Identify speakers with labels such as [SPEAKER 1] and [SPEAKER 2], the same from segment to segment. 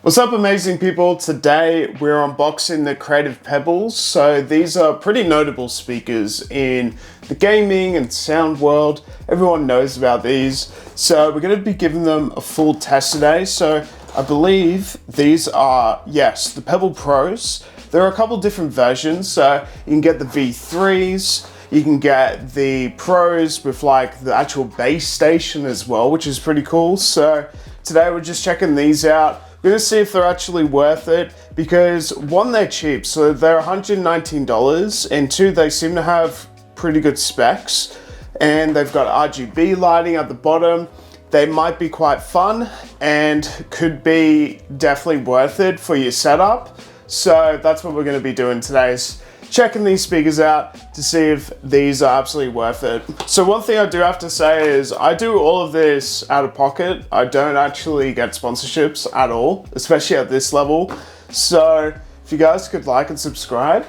[SPEAKER 1] What's up, amazing people? Today we're unboxing the Creative Pebbles. So these are pretty notable speakers in the gaming and sound world. Everyone knows about these. So we're going to be giving them a full test today. So I believe these are, yes, the Pebble Pros. There are a couple different versions. So you can get the V3s. You can get the Pros with like the actual base station as well, which is pretty cool. So today we're just checking these out. We're gonna see if they're actually worth it because one, they're cheap, so they're $119, and two, they seem to have pretty good specs, and they've got RGB lighting at the bottom. They might be quite fun and could be definitely worth it for your setup. So that's what we're gonna be doing today, is checking these speakers out to see if these are absolutely worth it. So one thing I do have to say is I do all of this out of pocket. I don't actually get sponsorships at all, especially at this level. So if you guys could like and subscribe,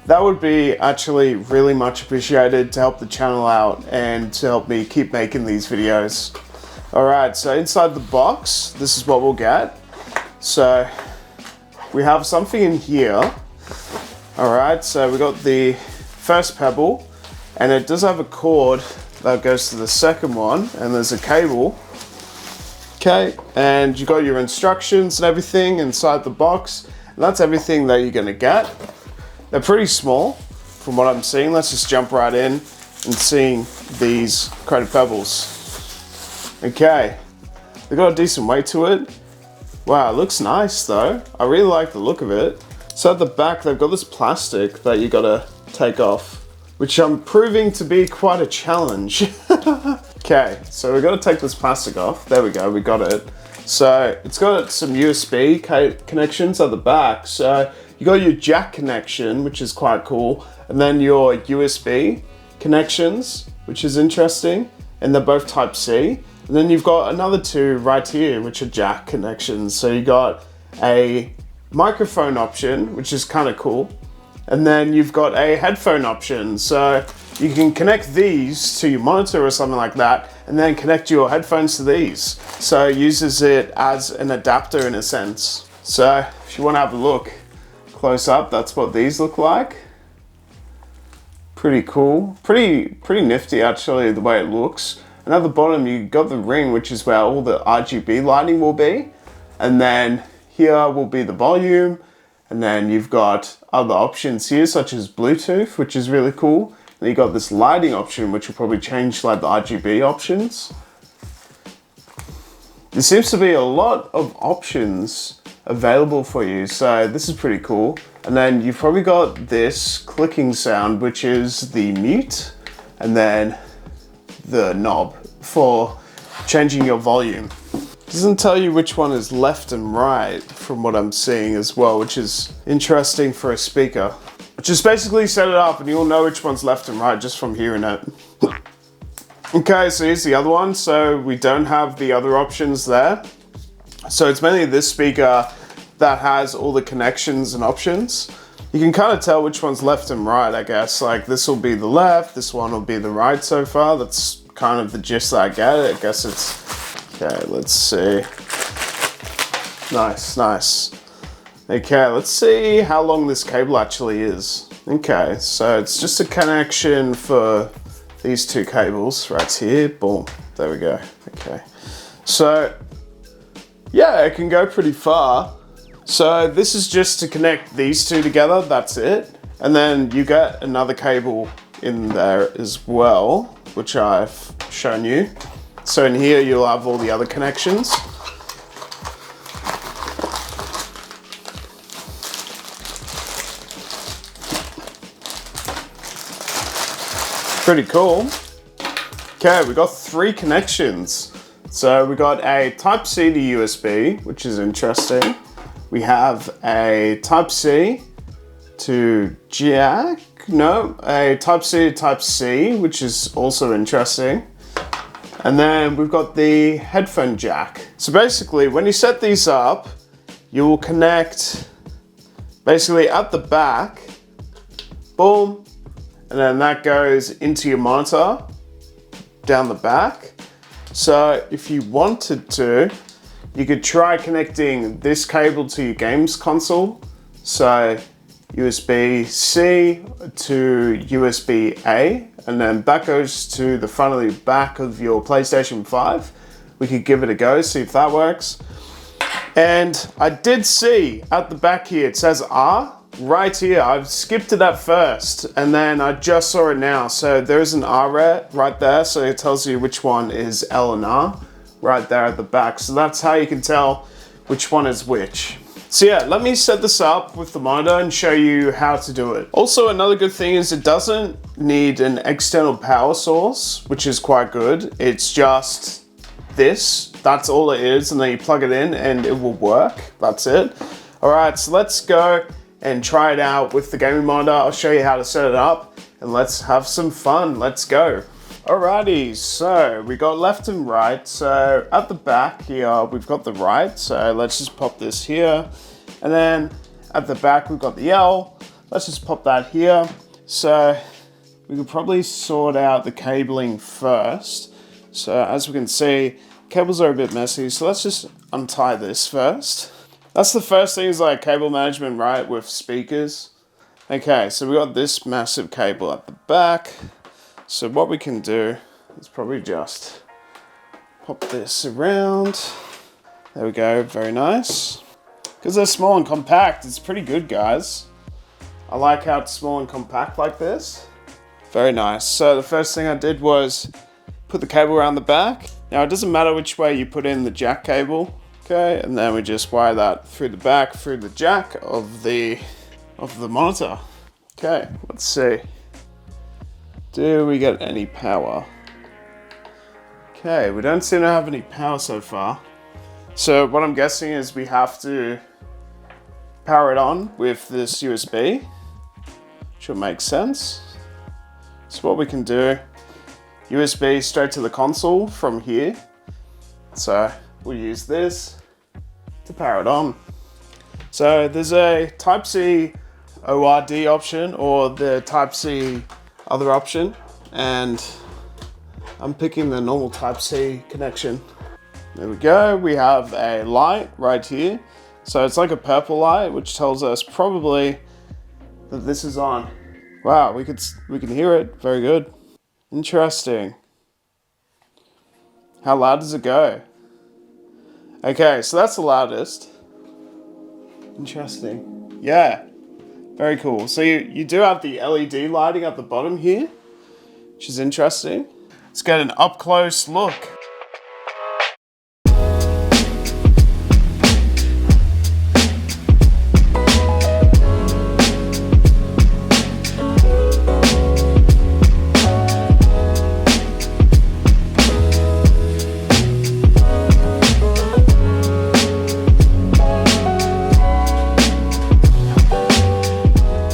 [SPEAKER 1] that would be actually really much appreciated to help the channel out and to help me keep making these videos. All right, so inside the box, this is what we'll get. So we have something in here. All right, so we got the first Pebble, and it does have a cord that goes to the second one, and there's a cable. Okay, and you got your instructions and everything inside the box, and that's everything that you're gonna get. They're pretty small from what I'm seeing. Let's just jump right in and seeing these Creative Pebbles. Okay, they got a decent weight to it. Wow, it looks nice though. I really like the look of it. So at the back, they've got this plastic that you gotta take off, which I'm proving to be quite a challenge. Okay, so we gotta take this plastic off. There we go, we got it. So it's got some USB connections at the back. So you got your jack connection, which is quite cool, and then your USB connections, which is interesting, and they're both Type-C. And then you've got another two right here, which are jack connections. So you got a microphone option, which is kind of cool, and then you've got a headphone option, so you can connect these to your monitor or something like that, and then connect your headphones to these, so it uses it as an adapter in a sense. So if you want to have a look close up, that's what these look like. Pretty cool, pretty nifty actually, the way it looks. And at the bottom you got the ring, which is where all the RGB lighting will be, and then here will be the volume, and then you've got other options here such as Bluetooth, which is really cool. Then you got this lighting option, which will probably change like the RGB options. There seems to be a lot of options available for you, so this is pretty cool. And then you've probably got this clicking sound, which is the mute, and then the knob for changing your volume. Doesn't tell you which one is left and right from what I'm seeing as well, which is interesting for a speaker. Just basically set it up and you'll know which one's left and right just from hearing it. Okay, so here's the other one. So we don't have the other options there. So it's mainly this speaker that has all the connections and options. You can kind of tell which one's left and right, I guess. Like this will be the left, this one will be the right so far. That's kind of the gist that I get. I guess it's, okay, let's see. Nice. Okay, let's see how long this cable actually is. Okay, so it's just a connection for these two cables right here. Boom, there we go. Okay, so yeah, it can go pretty far. So this is just to connect these two together, that's it. And then you get another cable in there as well, which I've shown you. So in here, you'll have all the other connections. Pretty cool. Okay, we got 3 connections. So we got a Type-C to USB, which is interesting. We have a Type-C to jack, no, a Type-C to Type-C, which is also interesting. And then we've got the headphone jack. So basically, when you set these up, you will connect basically at the back, boom, and then that goes into your monitor down the back. So if you wanted to, You could try connecting this cable to your games console. So USB-C to USB-A, and then that goes to the front of the back of your PlayStation 5. We could give it a go, see if that works. And I did see at the back here, it says R right here. I've skipped to that first, and then I just saw it now. So there's an R right there, so it tells you which one is L and R right there at the back. So that's how you can tell which one is which. So yeah, let me set this up with the monitor and show you how to do it. Also, another good thing is it doesn't need an external power source, which is quite good. It's just this, that's all it is, and then you plug it in and it will work. That's it. All right, so let's go and try it out with the gaming monitor. I'll show you how to set it up and let's have some fun. Let's go. Alrighty, so we got left and right. So at the back here, we've got the right. So let's just pop this here. And then at the back, we've got the L. Let's just pop that here. So we could probably sort out the cabling first. So as we can see, cables are a bit messy. So let's just untie this first. That's the first thing, is like cable management, right, with speakers. Okay, so we got this massive cable at the back. So what we can do is probably just pop this around. There we go, very nice. Because they're small and compact, it's pretty good, guys. I like how it's small and compact like this. Very nice. So the first thing I did was put the cable around the back. Now it doesn't matter which way you put in the jack cable, okay? And then we just wire that through the back, through the jack of the monitor. Okay, let's see. Do we get any power? Okay, we don't seem to have any power so far. So what I'm guessing is we have to power it on with this USB. Should make sense. So what we can do, USB straight to the console from here. So we'll use this to power it on. So there's a Type-C ORD option or the Type-C other option, and I'm picking the normal Type-C connection. There we go, we have a light right here. So it's like a purple light, which tells us probably that this is on. Wow, we can hear it, very good. Interesting. How loud does it go? Okay, so that's the loudest. Interesting. Yeah. Very cool. So you do have the LED lighting at the bottom here, which is interesting. Let's get an up close look.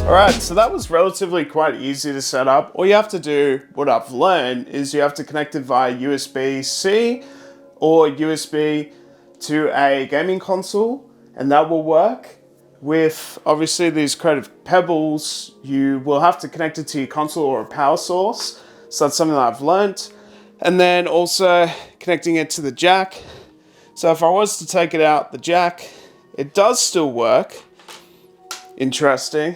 [SPEAKER 1] Alright, so that was relatively quite easy to set up. All you have to do, what I've learned, is you have to connect it via USB-C or USB to a gaming console, and that will work. With obviously these Creative Pebbles, you will have to connect it to your console or a power source. So that's something that I've learned. And then also connecting it to the jack. So if I was to take it out the jack, it does still work. Interesting.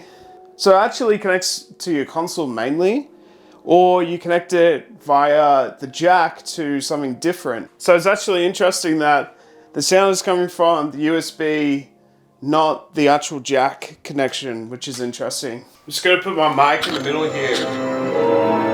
[SPEAKER 1] So it actually connects to your console mainly, or you connect it via the jack to something different. So it's actually interesting that the sound is coming from the USB, not the actual jack connection, which is interesting. I'm just gonna put my mic in the middle here.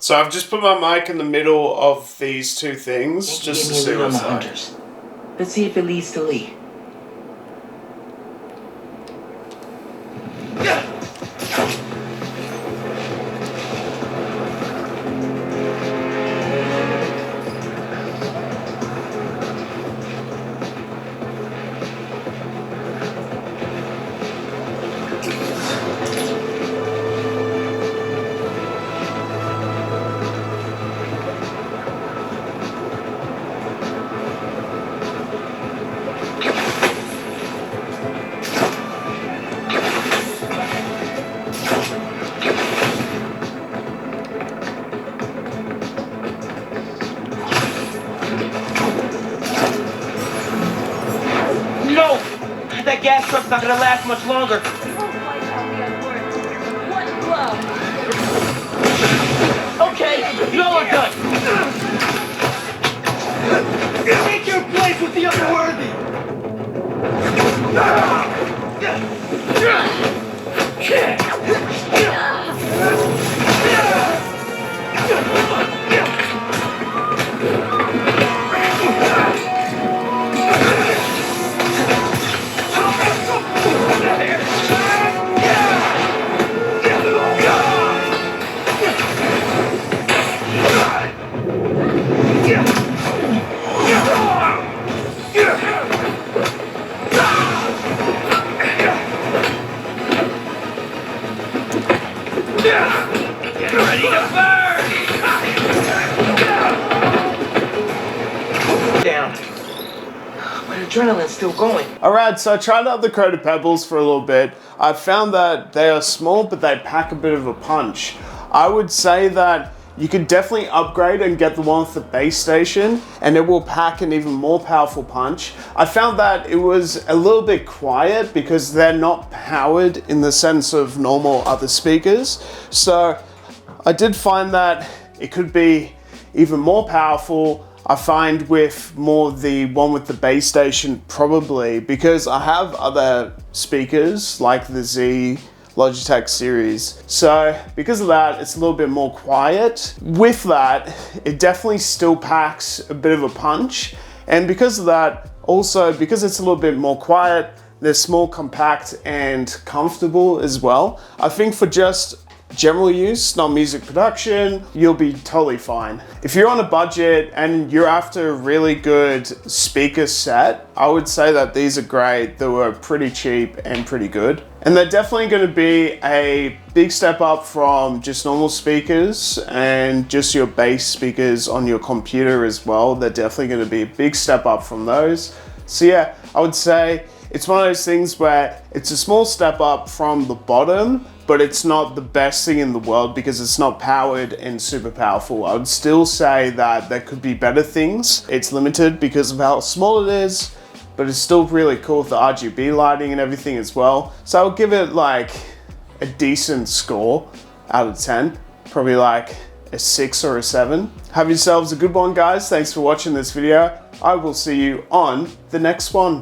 [SPEAKER 1] So I've just put my mic in the middle of these two things just to see what's like.
[SPEAKER 2] Let's see if it leads to Lee. that gas truck's not gonna last much longer. Okay, y'all are done. Take your place with the unworthy. Get ready to burn! Down. My adrenaline's still going.
[SPEAKER 1] Alright, so I tried out the Creative Pebbles for a little bit. I found that they are small, but they pack a bit of a punch. I would say that you could definitely upgrade and get the one with the base station, and it will pack an even more powerful punch. I found that it was a little bit quiet because they're not powered in the sense of normal other speakers. So I did find that it could be even more powerful. I find with more the one with the base station probably, because I have other speakers like the Z Logitech series. So because of that, it's a little bit more quiet. With that, it definitely still packs a bit of a punch. And because of that, also because it's a little bit more quiet, they're small, compact, and comfortable as well. I think for just general use, not music production, you'll be totally fine. If you're on a budget and you're after a really good speaker set, I would say that these are great. They were pretty cheap and pretty good. And they're definitely going to be a big step up from just normal speakers and just your bass speakers on your computer as well. They're definitely going to be a big step up from those. So yeah, I would say it's one of those things where it's a small step up from the bottom, but it's not the best thing in the world because it's not powered and super powerful. I would still say that there could be better things. It's limited because of how small it is, but it's still really cool with the RGB lighting and everything as well. So I would give it like a decent score out of 10, probably like a 6 or a 7. Have yourselves a good one, guys. Thanks for watching this video. I will see you on the next one.